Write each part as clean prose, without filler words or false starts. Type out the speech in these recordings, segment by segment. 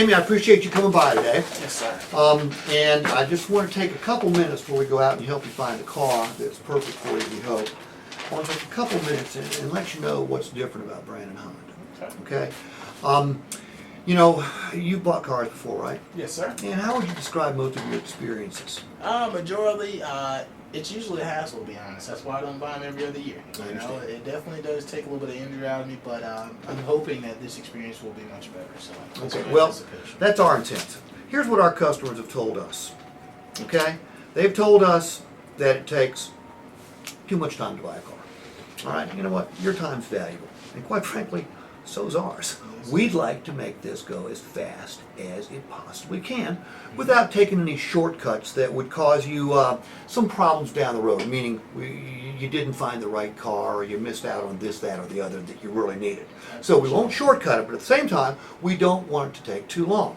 Amy, I appreciate you coming by today. Yes, sir. And I just want to take a couple minutes before we go out and help you find a car that's perfect for you, we hope. I want to take a couple minutes and let you know what's different about Brandon Honda. Okay? You know, you've bought cars before, right? Yes, sir. And how would you describe most of your experiences? Majority, it's usually a hassle, to be honest. That's why I don't buy them every other year. I You know, understand. it definitely does take a little bit of energy out of me, but I'm hoping that this experience will be much better. So, that's Okay, my well, anticipation. that's our intent. Here's what our customers have told us. Okay? They've told us that it takes too much time to buy a car. All right, you know what? Your time's valuable. And quite frankly, so's ours. We'd like to make this go as fast as it possibly can without taking any shortcuts that would cause you some problems down the road, meaning you didn't find the right car or you missed out on this, that, or the other that you really needed. So we won't shortcut it, but at the same time, we don't want it to take too long.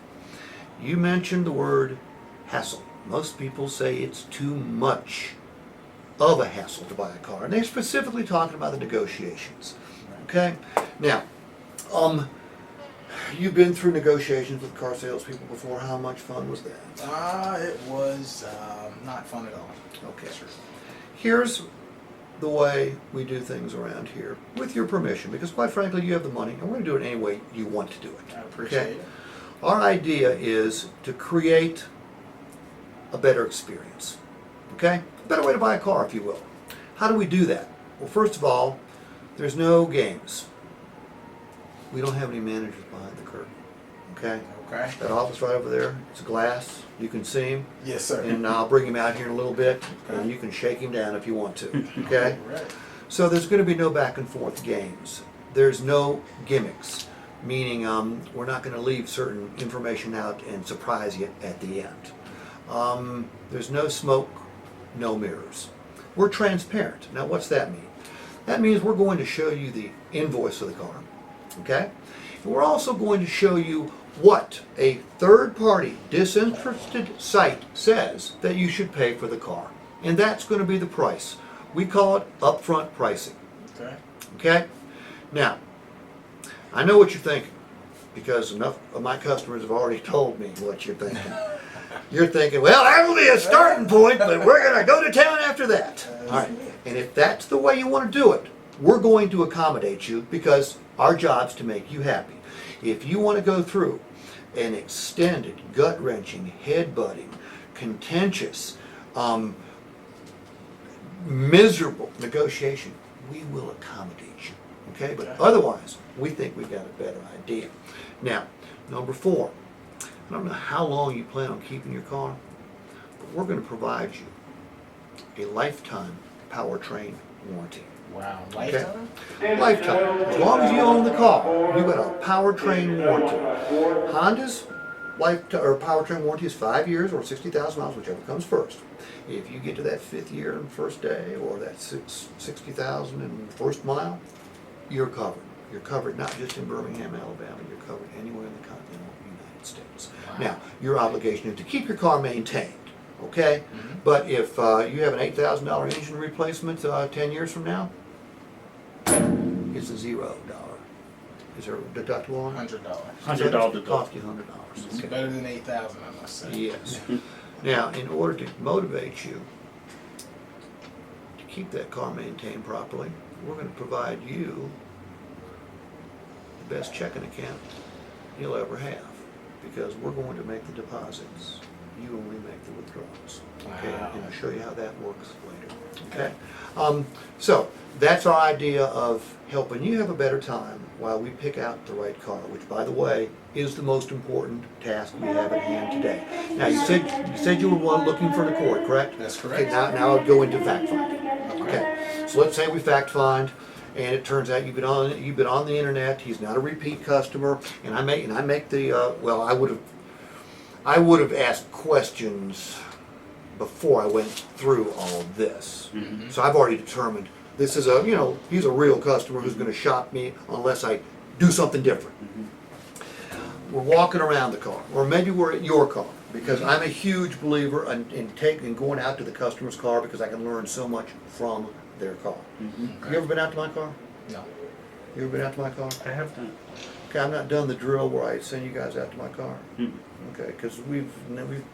You mentioned the word hassle. Most people say it's too much of a hassle to buy a car, and they're specifically talking about the negotiations. Okay? Now, you've been through negotiations with car salespeople before. How much fun was that? It was not fun at all. Okay. Sure. Here's the way we do things around here, with your permission, because quite frankly, you have the money, and we're going to do it any way you want to do it. I appreciate Okay? it. Our idea is to create a better experience. Okay? A better way to buy a car, if you will. How do we do that? Well, first of all, there's no games. We don't have any managers behind the curtain. Okay? Okay. That office right over there, it's glass. You can see him. Yes, sir. And I'll bring him out here in a little bit, and you can shake him down if you want to. Okay? Right. So there's going to be no back and forth games. There's no gimmicks, meaning we're not going to leave certain information out and surprise you at the end. There's no smoke, no mirrors. We're transparent. Now, what's that mean? That means we're going to show you the invoice of the car, okay? And we're also going to show you what a third-party, disinterested site says that you should pay for the car. And that's going to be the price. We call it upfront pricing, Okay. okay? Now, I know what you're thinking, because enough of my customers have already told me what you're thinking. You're thinking, well, that'll be a starting point, but we're going to go to town after that. All right. And if that's the way you want to do it, we're going to accommodate you because our job's to make you happy. If you want to go through an extended, gut-wrenching, head-butting, contentious, miserable negotiation, we will accommodate you. Okay? But otherwise, we think we've got a better idea. Now, number 4. I don't know how long you plan on keeping your car, but we're going to provide you a lifetime powertrain warranty. Wow. Okay? Lifetime? Lifetime. As long as you own the car, you've got a powertrain warranty. Honda's powertrain warranty is 5 years or 60,000 miles, whichever comes first. If you get to that 5th year and first day, or that 60,000 and first mile, you're covered. You're covered not just in Birmingham, Alabama. You're covered anywhere in the continental United States. Wow. Now, your obligation is to keep your car maintained. Okay? Mhm. But if you have an $8,000 engine replacement 10 years from now, it's a $0. Is there a deductible on it? $100. $100 It cost you $100. It's Okay. better than 8,000, I must say. Yes. Now, in order to motivate you to keep that car maintained properly, we're going to provide you the best checking account you'll ever have, because we're going to make the deposits. You only make the withdrawals. Okay? Wow. And I'll show you how that works later. Okay? So that's our idea of helping you have a better time while we pick out the right car, which, by the way, is the most important task we have at hand today. Now, you said you were looking for an Accord, correct? That's Okay, correct. now I'll go into fact finding. Okay, so let's say we fact find, and it turns out you've been on the internet. He's not a repeat customer, and I make the well, I would have asked questions before I went through all of this. Mm-hmm. So I've already determined this is he's a real customer who's going to shop me unless I do something different. We're walking around the car, or maybe we're at your car, because I'm a huge believer in going out to the customer's car, because I can learn so much from their car. You ever been out to my car? No. You ever been out to my car? I have done. Okay, I'm not done the drill where I send you guys out to my car. Hmm. Okay, because we've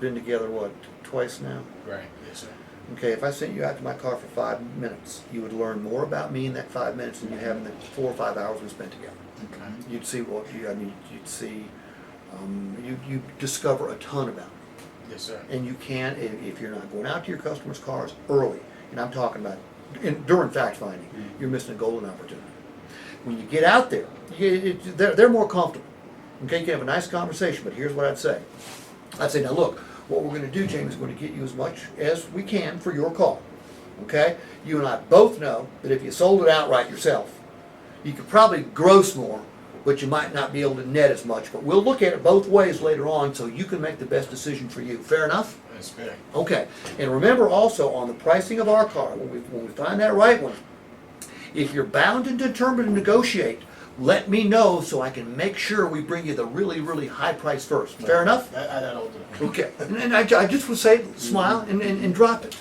been together, what, twice now? Right. Yes, sir. Okay, if I sent you out to my car for 5 minutes, you would learn more about me in that 5 minutes than you have in the 4 or 5 hours we spent together. Okay. You'd see you'd see, you discover a ton about me. Yes, sir. And you can, if you're not going out to your customers' cars early, and I'm talking about during fact finding, you're missing a golden opportunity. When you get out there, they're more comfortable. Okay, you can have a nice conversation, but here's what I'd say. I'd say, now look, what we're going to do, Jamie, is going to get you as much as we can for your car. Okay? You and I both know that if you sold it outright yourself, you could probably gross more, but you might not be able to net as much. But we'll look at it both ways later on so you can make the best decision for you. Fair enough? That's fair. Okay. And remember also on the pricing of our car, when we find that right one, if you're bound and determined to negotiate, let me know so I can make sure we bring you the really, really high price first. Fair enough? I'll do it. Okay. And I just would say, smile and drop it.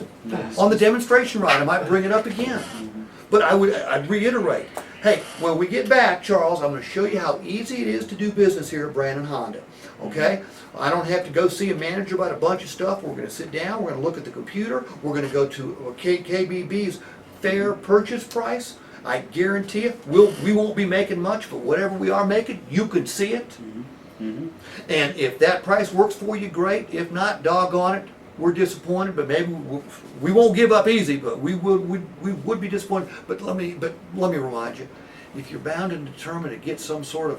On the demonstration ride, I might bring it up again. But I'd reiterate, hey, when we get back, Charles, I'm going to show you how easy it is to do business here at Brandon Honda. Okay? I don't have to go see a manager about a bunch of stuff. We're going to sit down. We're going to look at the computer. We're going to go to KBB's fair purchase price. I guarantee you, we won't be making much, but whatever we are making, you can see it. And if that price works for you, great. If not, doggone it, we're disappointed. But maybe we won't give up easy. But we would be disappointed. But let me remind you, if you're bound and determined to get some sort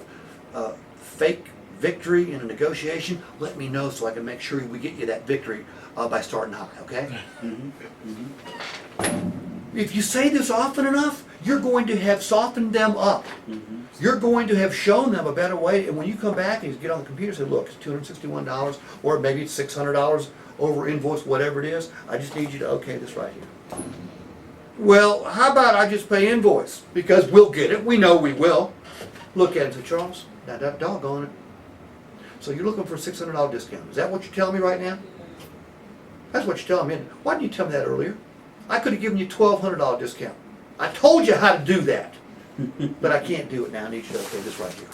of fake victory in a negotiation, let me know so I can make sure we get you that victory by starting high. Okay? If you say this often enough, you're going to have softened them up. You're going to have shown them a better way. And when you come back and you get on the computer and say, look, it's $261, or maybe it's $600 over invoice, whatever it is, I just need you to okay this right here. Well, how about I just pay invoice? Because we'll get it. We know we will. Look at it and say, Charles, now that doggone it. So you're looking for a $600 discount. Is that what you're telling me right now? That's what you're telling me. Why didn't you tell me that earlier? I could have given you a $1,200 discount. I told you how to do that. But I can't do it now. I need you to okay this right here.